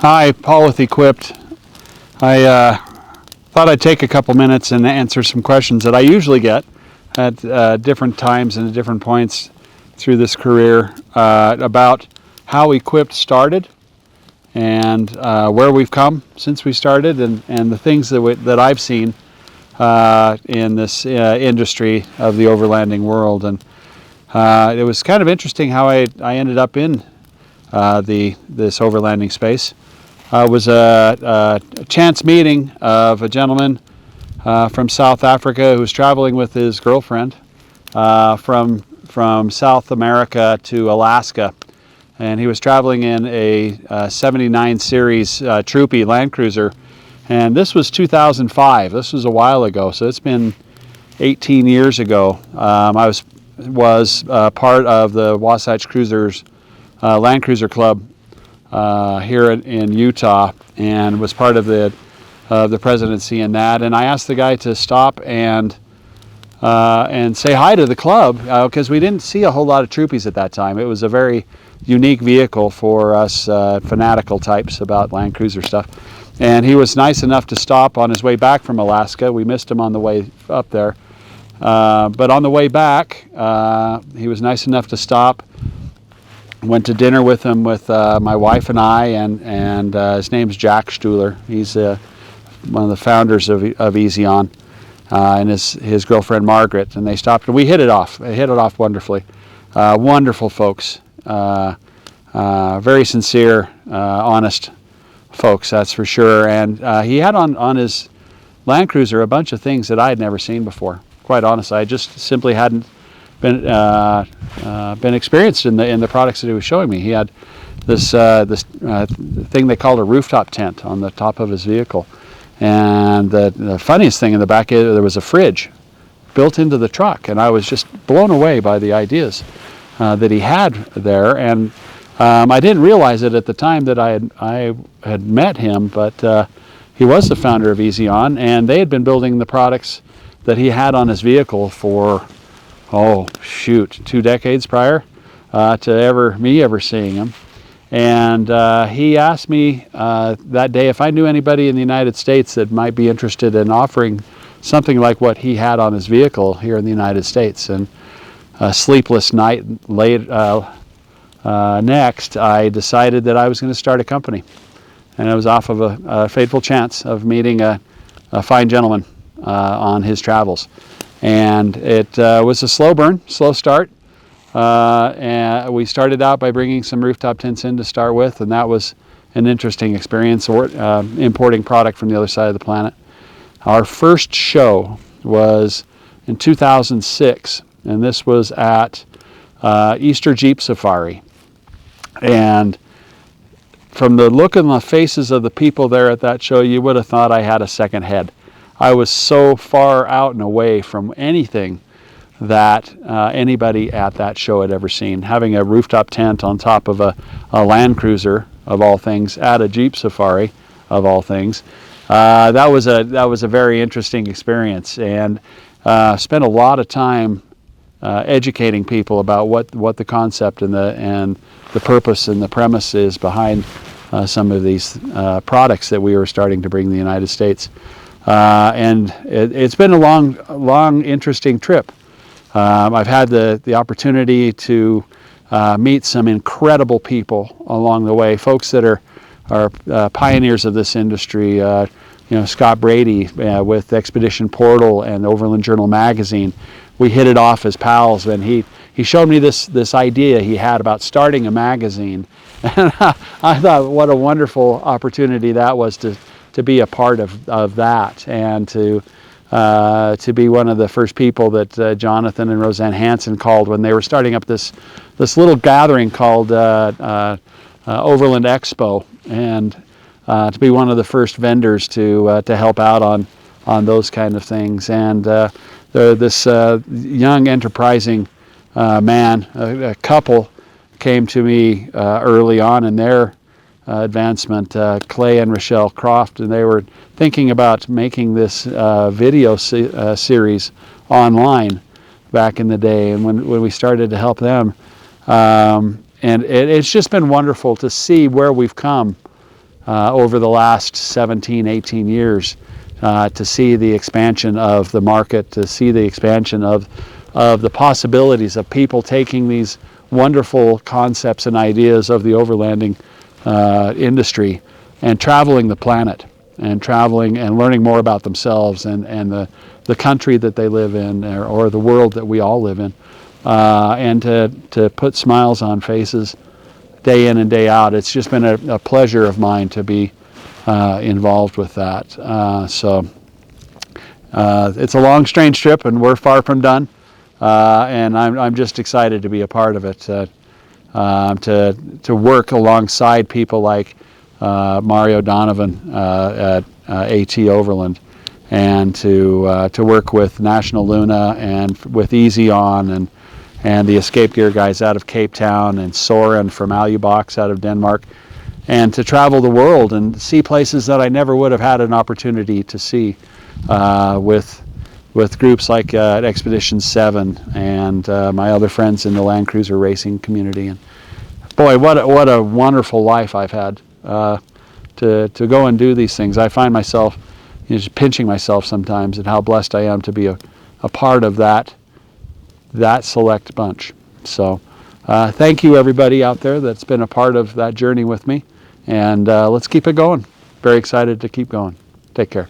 Hi, Paul with Equipt. I thought I'd take a couple minutes and answer some questions that I usually get at different times and at different points through this career about how Equipt started and where we've come since we started, and the things that I've seen in this industry of the overlanding world. And it was kind of interesting how I ended up in this overlanding space. It was a chance meeting of a gentleman from South Africa who was traveling with his girlfriend from South America to Alaska. And he was traveling in a 79 series Troopy Land Cruiser. And this was 2005. This was a while ago, so it's been 18 years ago. I was part of the Wasatch Cruisers Land Cruiser Club here in Utah, and was part of the presidency in that. And I asked the guy to stop and say hi to the club because we didn't see a whole lot of Troopies at that time. It was a very unique vehicle for us fanatical types about Land Cruiser stuff. And he was nice enough to stop on his way back from Alaska. We missed him on the way up there. But on the way back, he was nice enough to stop. Went to dinner with him with my wife and I, and his name's Jack Stuhler. He's one of the founders of Easy On, and his girlfriend Margaret. And they stopped, and we hit it off. They hit it off wonderfully. Wonderful folks. Very sincere, honest folks, that's for sure. And he had on his Land Cruiser a bunch of things that I had never seen before. Quite honestly, I just simply hadn't been experienced in the products that he was showing me. He had this thing they called a rooftop tent on the top of his vehicle, and the funniest thing in the back, there was a fridge built into the truck, and I was just blown away by the ideas that he had there. And I didn't realize it at the time that I had met him, but he was the founder of Easy On, and they had been building the products that he had on his vehicle for 2 decades prior to me ever seeing him. And he asked me that day if I knew anybody in the United States that might be interested in offering something like what he had on his vehicle here in the United States. And a sleepless night next, I decided that I was going to start a company. And I was off of a fateful chance of meeting a fine gentleman on his travels. And it was a slow burn, slow start. And we started out by bringing some rooftop tents in to start with, and that was an interesting experience, importing product from the other side of the planet. Our first show was in 2006, and this was at Easter Jeep Safari. And from the look on the faces of the people there at that show, you would have thought I had a second head. I was so far out and away from anything that anybody at that show had ever seen. Having a rooftop tent on top of a Land Cruiser, of all things, at a Jeep Safari, of all things, that was a very interesting experience, and spent a lot of time educating people about what the concept and the purpose and the premise is behind some of these products that we were starting to bring to the United States. And it's been a long, interesting trip. I've had the opportunity to meet some incredible people along the way, folks that are pioneers of this industry. Scott Brady with Expedition Portal and Overland Journal magazine. We hit it off as pals, and he showed me this idea he had about starting a magazine. And I thought what a wonderful opportunity that was to be a part of that, and to be one of the first people that Jonathan and Roseanne Hansen called when they were starting up this little gathering called Overland Expo, and to be one of the first vendors to help out on those kind of things. And this young enterprising man, a couple, came to me early on in their advancement, Clay and Rochelle Croft, and they were thinking about making this video series online back in the day, and when we started to help them, and it's just been wonderful to see where we've come over the last 17, 18 years to see the expansion of the market, to see the expansion of the possibilities of people taking these wonderful concepts and ideas of the overlanding industry and traveling the planet and traveling and learning more about themselves and the country that they live in or the world that we all live in, and to put smiles on faces day in and day out. It's just been a pleasure of mine to be involved with that. So it's a long, strange trip, and we're far from done. And I'm just excited to be a part of it, to work alongside people like Mario Donovan at AT Overland, and to work with National Luna and with Easy On and the Escape Gear guys out of Cape Town and Soren from Alubox out of Denmark, and to travel the world and see places that I never would have had an opportunity to see with groups like Expedition 7 and my other friends in the Land Cruiser racing community. And boy, what a wonderful life I've had to go and do these things. I find myself just pinching myself sometimes at how blessed I am to be a part of that select bunch. So thank you, everybody out there that's been a part of that journey with me, and let's keep it going. Very excited to keep going. Take care.